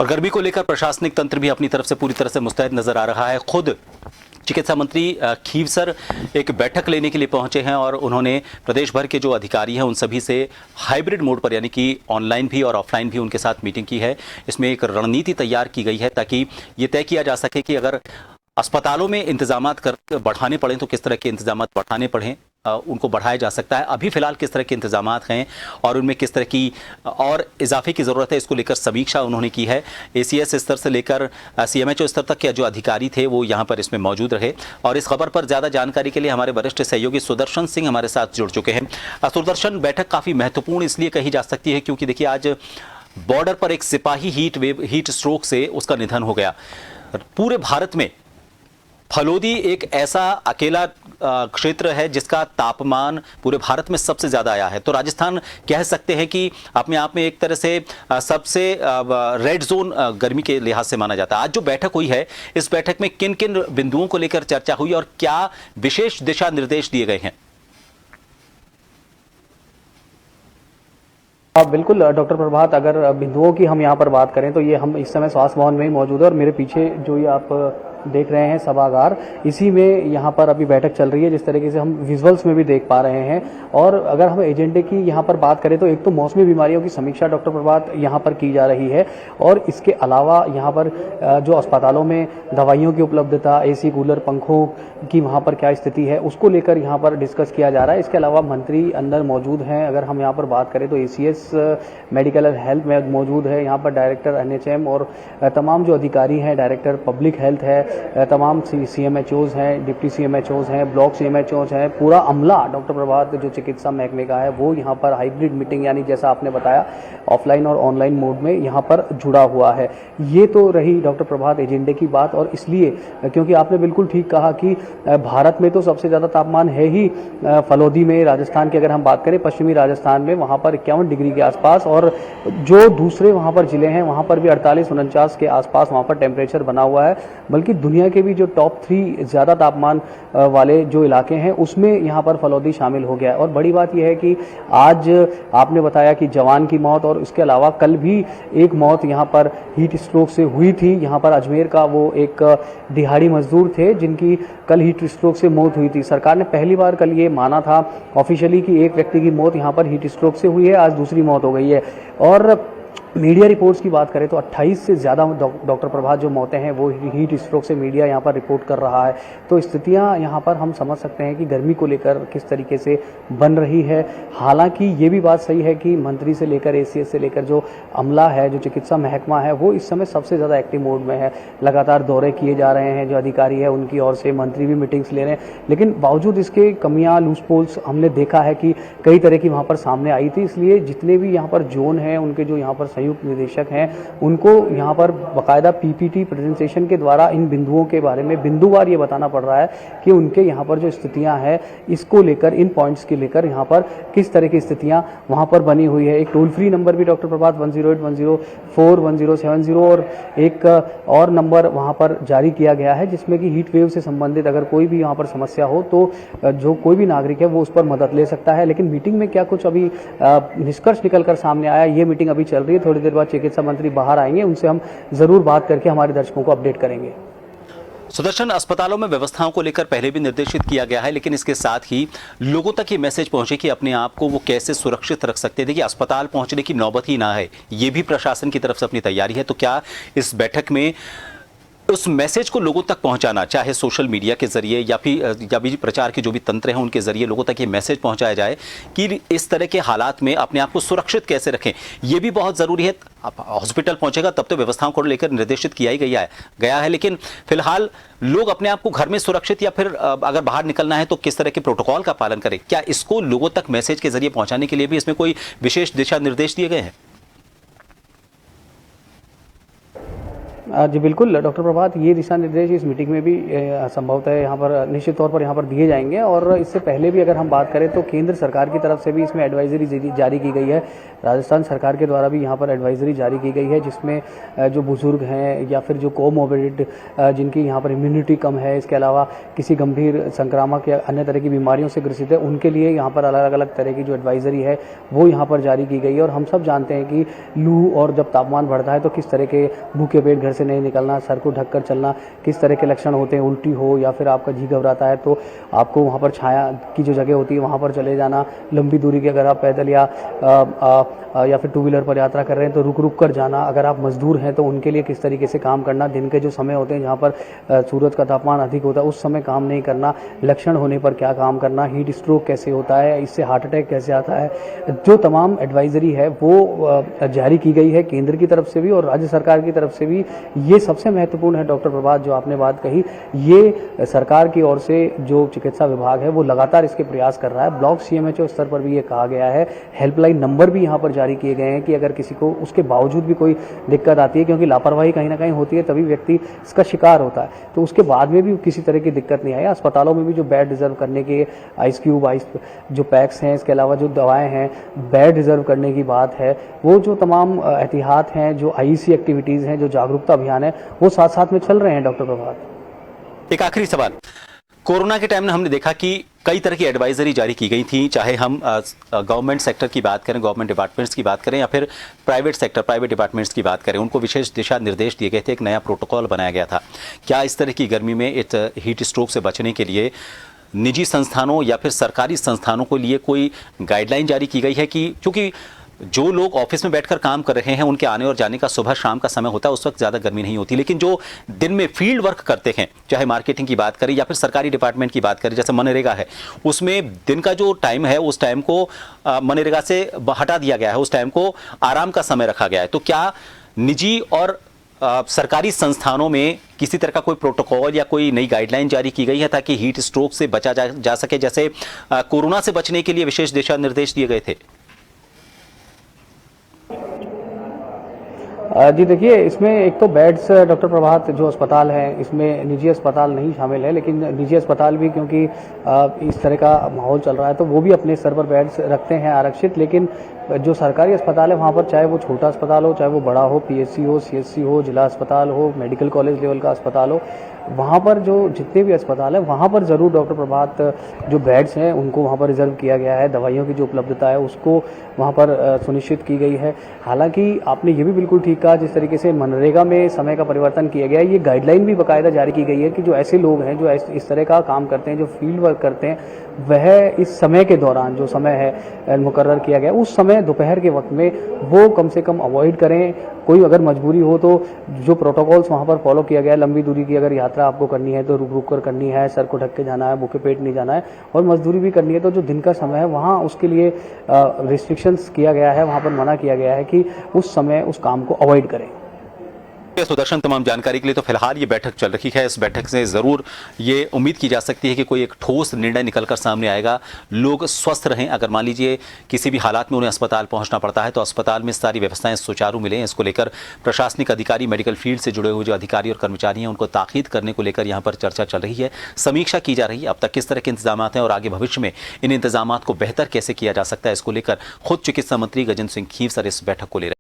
और गर्मी को लेकर प्रशासनिक तंत्र भी अपनी तरफ से पूरी तरह से मुस्तैद नजर आ रहा है। खुद चिकित्सा मंत्री खीवसर एक बैठक लेने के लिए पहुंचे हैं और उन्होंने प्रदेश भर के जो अधिकारी हैं उन सभी से हाइब्रिड मोड पर यानी कि ऑनलाइन भी और ऑफलाइन भी उनके साथ मीटिंग की है। इसमें एक रणनीति तैयार की गई है ताकि ये तय किया जा सके कि अगर अस्पतालों में इंतजाम बढ़ाने पड़े तो किस तरह के इंतजाम बढ़ाने पड़ें, उनको बढ़ाया जा सकता है। अभी फिलहाल किस तरह के इंतजाम हैं और उनमें किस तरह की और इजाफे की ज़रूरत है, इसको लेकर समीक्षा उन्होंने की है। एसीएस स्तर से लेकर सीएमएचओ स्तर तक के जो अधिकारी थे वो यहाँ पर इसमें मौजूद रहे। और इस खबर पर ज़्यादा जानकारी के लिए हमारे वरिष्ठ सहयोगी सुदर्शन सिंह हमारे साथ जुड़ चुके हैं। सुदर्शन, बैठक काफ़ी महत्वपूर्ण इसलिए कही जा सकती है क्योंकि देखिए आज बॉर्डर पर एक सिपाही हीट स्ट्रोक से उसका निधन हो गया। पूरे भारत में फलोदी एक ऐसा अकेला क्षेत्र है जिसका तापमान पूरे भारत में सबसे ज्यादा आया है। तो राजस्थान कह सकते हैं कि अपने आप में एक तरह से सबसे रेड जोन गर्मी के लिहाज से माना जाता है। आज जो बैठक हुई है, इस बैठक में किन किन बिंदुओं को लेकर चर्चा हुई और क्या विशेष दिशा निर्देश दिए गए हैं? बिल्कुल डॉक्टर प्रभात, अगर बिंदुओं की हम यहाँ पर बात करें तो ये हम इस समय स्वास्थ्य भवन में ही मौजूद है और मेरे पीछे जो ये आप देख रहे हैं सभागार, इसी में यहाँ पर अभी बैठक चल रही है, जिस तरीके से हम विजुअल्स में भी देख पा रहे हैं। और अगर हम एजेंडे की यहाँ पर बात करें तो एक तो मौसमी बीमारियों की समीक्षा डॉक्टर प्रभात यहाँ पर की जा रही है और इसके अलावा यहाँ पर जो अस्पतालों में दवाइयों की उपलब्धता, एसी कूलर पंखों की वहाँ पर क्या स्थिति है उसको लेकर यहाँ पर डिस्कस किया जा रहा है। इसके अलावा मंत्री अंदर मौजूद हैं। अगर हम यहाँ पर बात करें तो एसीएस मेडिकल एंड हेल्थ में मौजूद है, यहाँ पर डायरेक्टर एनएचएम और तमाम जो अधिकारी हैं, डायरेक्टर पब्लिक हेल्थ है, तमाम सीएमएचओज हैं, डिप्टी सीएमएचओज हैं, ब्लॉक सीएमएचओज हैं, पूरा अमला डॉक्टर प्रभात जो चिकित्सा महकमे का है वो यहाँ पर हाइब्रिड मीटिंग यानी जैसा आपने बताया ऑफलाइन और ऑनलाइन मोड में यहाँ पर जुड़ा हुआ है। ये तो रही डॉक्टर प्रभात एजेंडे की बात। और इसलिए क्योंकि आपने बिल्कुल ठीक कहा कि भारत में तो सबसे ज़्यादा तापमान है ही फलोदी में, राजस्थान की अगर हम बात करें पश्चिमी राजस्थान में वहाँ पर 51 डिग्री के आसपास, और जो दूसरे वहाँ पर जिले हैं वहाँ पर भी 48-49 के आसपास वहाँ पर टेम्परेचर बना हुआ है। बल्कि दुनिया के भी जो टॉप 3 ज़्यादा तापमान वाले जो इलाके हैं उसमें यहाँ पर फलोदी शामिल हो गया है। और बड़ी बात यह है कि आज आपने बताया कि जवान की मौत और इसके अलावा कल भी एक मौत यहाँ पर हीट स्ट्रोक से हुई थी। यहाँ पर अजमेर का वो एक दिहाड़ी मजदूर थे जिनकी कल हीट स्ट्रोक से मौत हुई थी। सरकार ने पहली बार कल ये माना था ऑफिशियली कि एक व्यक्ति की मौत यहाँ पर हीट स्ट्रोक से हुई है, आज दूसरी मौत हो गई है। और मीडिया रिपोर्ट्स की बात करें तो 28 से ज़्यादा डॉक्टर प्रभात जो मौतें हैं वो हीट स्ट्रोक से मीडिया यहाँ पर रिपोर्ट कर रहा है। तो स्थितियाँ यहाँ पर हम समझ सकते हैं कि गर्मी को लेकर किस तरीके से बन रही है। हालांकि ये भी बात सही है कि मंत्री से लेकर एसीएस से लेकर जो अमला है, जो चिकित्सा महकमा है, वो इस समय सबसे ज़्यादा एक्टिव मोड में है। लगातार दौरे किए जा रहे हैं, जो अधिकारी है उनकी ओर से मंत्री भी मीटिंग्स ले रहे हैं। लेकिन बावजूद इसके कमियाँ, लूज पोल्स हमने देखा है कि कई तरह की वहाँ पर सामने आई थी। इसलिए जितने भी यहाँ पर जोन हैं उनके जो यहाँ पर संयुक्त निदेशक हैं उनको यहाँ पर बाकायदा पीपीटी प्रेजेंटेशन के द्वारा इन बिंदुओं के बारे में बिंदुवार ये बताना पड़ रहा है कि उनके यहाँ पर जो स्थितियाँ हैं इसको लेकर, इन पॉइंट्स के लेकर यहाँ पर किस तरह की स्थितियाँ वहाँ पर बनी हुई है। एक टोल फ्री नंबर भी डॉक्टर प्रभात 108-104-1070 और एक और नंबर वहाँ पर जारी किया गया है जिसमें कि हीट वेव से संबंधित अगर कोई भी यहाँ पर समस्या हो तो जो कोई भी नागरिक है वो उस पर मदद ले सकता है। लेकिन मीटिंग में क्या कुछ अभी निष्कर्ष निकल कर सामने आया, ये मीटिंग अभी चल रही है। थोड़ी देर बाद चिकित्सा मंत्री बाहर आएंगे, उनसे हम जरूर बात करके हमारे दर्शकों को अपडेट करेंगे। सुदर्शन, अस्पतालों में व्यवस्थाओं को लेकर पहले भी निर्देशित किया गया है, लेकिन इसके साथ ही लोगों तक ये मैसेज पहुंचे कि अपने आप को वो कैसे सुरक्षित रख सकते थे कि अस्पताल पहुंचने की नौबत ही ना है। ये भी प्रशासन की तरफ से अपनी तैयारी है। तो क्या इस बैठक में उस मैसेज को लोगों तक पहुंचाना, चाहे सोशल मीडिया के जरिए या भी प्रचार के जो भी तंत्र हैं उनके जरिए लोगों तक ये मैसेज पहुंचाया जाए कि इस तरह के हालात में अपने आप को सुरक्षित कैसे रखें, ये भी बहुत ज़रूरी है। अब हॉस्पिटल पहुंचेगा तब तो व्यवस्थाओं को लेकर निर्देशित किया ही गया है, लेकिन फिलहाल लोग अपने आप को घर में सुरक्षित या फिर अगर बाहर निकलना है तो किस तरह के प्रोटोकॉल का पालन करें, क्या इसको लोगों तक मैसेज के जरिए पहुंचाने के लिए भी इसमें कोई विशेष दिशा निर्देश दिए गए हैं? जी बिल्कुल डॉक्टर प्रभात, ये दिशा निर्देश इस मीटिंग में भी संभवतः यहाँ पर निश्चित तौर पर यहाँ पर दिए जाएंगे। और इससे पहले भी अगर हम बात करें तो केंद्र सरकार की तरफ से भी इसमें एडवाइजरी जारी की गई है। राजस्थान सरकार के द्वारा भी यहाँ पर एडवाइजरी जारी की गई है, जिसमें जो बुजुर्ग हैं या फिर जो कोमोर्बिड जिनकी यहाँ पर इम्यूनिटी कम है, इसके अलावा किसी गंभीर संक्रामक या अन्य तरह की बीमारियों से ग्रसित है, उनके लिए यहाँ पर अलग अलग तरह की जो एडवाइजरी है वो यहाँ पर जारी की गई है। और हम सब जानते हैं कि लू और जब तापमान बढ़ता है तो किस तरह के भूखे पेट घर से नहीं निकलना, सर को ढककर चलना, किस तरह के लक्षण होते हैं, उल्टी हो या फिर आपका जी घबराता है तो आपको वहाँ पर छाया की जो जगह होती है वहाँ पर चले जाना। लंबी दूरी की अगर आप पैदल या फिर टू व्हीलर पर यात्रा कर रहे हैं तो रुक रुक कर जाना। अगर आप मजदूर हैं तो उनके लिए किस तरीके से काम करना, दिन के जो समय होते हैं जहाँ पर सूरज का तापमान अधिक होता है उस समय काम नहीं करना, लक्षण होने पर क्या काम करना, हीट स्ट्रोक कैसे होता है, इससे हार्ट अटैक कैसे आता है, जो तमाम एडवाइजरी है वो जारी की गई है केंद्र की तरफ से भी और राज्य सरकार की तरफ से भी। ये सबसे महत्वपूर्ण है डॉक्टर प्रभात, जो आपने बात कही, ये सरकार की ओर से जो चिकित्सा विभाग है वो लगातार इसके प्रयास कर रहा है। ब्लॉक सीएमएचओ स्तर पर भी ये कहा गया है, हेल्पलाइन नंबर भी यहाँ पर जारी किए गए हैं कि अगर किसी को उसके बावजूद भी कोई दिक्कत आती है, क्योंकि लापरवाही कहीं ना कहीं होती है तभी व्यक्ति इसका शिकार होता है, तो उसके बाद में भी किसी तरह की दिक्कत नहीं आए। अस्पतालों में भी जो बेड रिजर्व करने के आइस क्यूब, आइस जो पैक्स हैं, इसके अलावा जो दवाएं हैं, बेड रिजर्व करने की बात है, वो जो तमाम एहतियात हैं, जो आईसी एक्टिविटीज़ हैं, जो जागरूकता अभियान है, वो साथ साथ में चल रहे हैं। डॉक्टर प्रभात, एक आखिरी सवाल, कोरोना के टाइम में हमने देखा कि कई तरह की एडवाइजरी जारी की गई थी, चाहे हम गवर्नमेंट सेक्टर की बात करें, गवर्नमेंट डिपार्टमेंट्स की बात करें या फिर प्राइवेट सेक्टर, प्राइवेट डिपार्टमेंट्स की बात करें, उनको विशेष दिशा निर्देश दिए गए थे, एक नया प्रोटोकॉल बनाया गया था। क्या इस तरह की गर्मी में इस हीट स्ट्रोक से बचने के लिए निजी संस्थानों या फिर सरकारी संस्थानों के लिए कोई गाइडलाइन जारी की गई है कि क्योंकि जो लोग ऑफिस में बैठकर काम कर रहे हैं उनके आने और जाने का सुबह शाम का समय होता है, उस वक्त ज़्यादा गर्मी नहीं होती, लेकिन जो दिन में फील्ड वर्क करते हैं, चाहे मार्केटिंग की बात करें या फिर सरकारी डिपार्टमेंट की बात करें, जैसे मनरेगा है, उसमें दिन का जो टाइम है उस टाइम को मनरेगा से हटा दिया गया है, उस टाइम को आराम का समय रखा गया है। तो क्या निजी और सरकारी संस्थानों में किसी तरह का कोई प्रोटोकॉल या कोई नई गाइडलाइन जारी की गई है ताकि हीट स्ट्रोक से बचा जा सके, जैसे कोरोना से बचने के लिए विशेष दिशा निर्देश दिए गए थे? जी देखिए, इसमें एक तो बेड्स डॉक्टर प्रभात जो अस्पताल है, इसमें निजी अस्पताल नहीं शामिल है, लेकिन निजी अस्पताल भी क्योंकि इस तरह का माहौल चल रहा है तो वो भी अपने स्तर पर बेड्स रखते हैं आरक्षित। लेकिन जो सरकारी अस्पताल है वहाँ पर, चाहे वो छोटा अस्पताल हो, चाहे वो बड़ा हो, पीएचसी हो, सीएचसी हो, जिला अस्पताल हो, मेडिकल कॉलेज लेवल का अस्पताल हो, वहाँ पर जो जितने भी अस्पताल हैं वहाँ पर ज़रूर डॉक्टर प्रभात जो बेड्स हैं उनको वहाँ पर रिजर्व किया गया है। दवाइयों की जो उपलब्धता है उसको वहाँ पर सुनिश्चित की गई है। हालांकि आपने ये भी बिल्कुल ठीक कहा, जिस तरीके से मनरेगा में समय का परिवर्तन किया गया है, ये गाइडलाइन भी बाकायदा जारी की गई है कि जो ऐसे लोग हैं जो इस तरह का काम करते हैं, जो फील्ड वर्क करते हैं, वह इस समय के दौरान जो समय है मुकर्रर किया गया उस समय दोपहर के वक्त में वो कम से कम अवॉइड करें। कोई अगर मजबूरी हो तो जो प्रोटोकॉल्स वहाँ पर फॉलो किया गया है, लंबी दूरी की अगर यात्रा आपको करनी है तो रुक रुक कर करनी है, सर को ढक के जाना है, भूखे पेट नहीं जाना है, और मजदूरी भी करनी है तो जो दिन का समय है वहाँ उसके लिए रिस्ट्रिक्शंस किया गया है, वहाँ पर मना किया गया है कि उस समय उस काम को अवॉइड करें। सुदर्शन, तमाम जानकारी के लिए तो फिलहाल ये बैठक चल रही है। इस बैठक से ज़रूर ये उम्मीद की जा सकती है कि कोई एक ठोस निर्णय निकलकर सामने आएगा, लोग स्वस्थ रहें। अगर मान लीजिए किसी भी हालात में उन्हें अस्पताल पहुंचना पड़ता है तो अस्पताल में सारी व्यवस्थाएं सुचारू मिलें, इसको लेकर प्रशासनिक अधिकारी, मेडिकल फील्ड से जुड़े हुए जो अधिकारी और कर्मचारी हैं उनको ताकीद करने को लेकर यहाँ पर चर्चा चल रही है, समीक्षा की जा रही है अब तक किस तरह के इंतजाम हैं और आगे भविष्य में इन इंतजाम को बेहतर कैसे किया जा सकता है, इसको लेकर खुद चिकित्सा मंत्री गजेंद्र सिंह खीवसर इस बैठक को ले रहे हैं।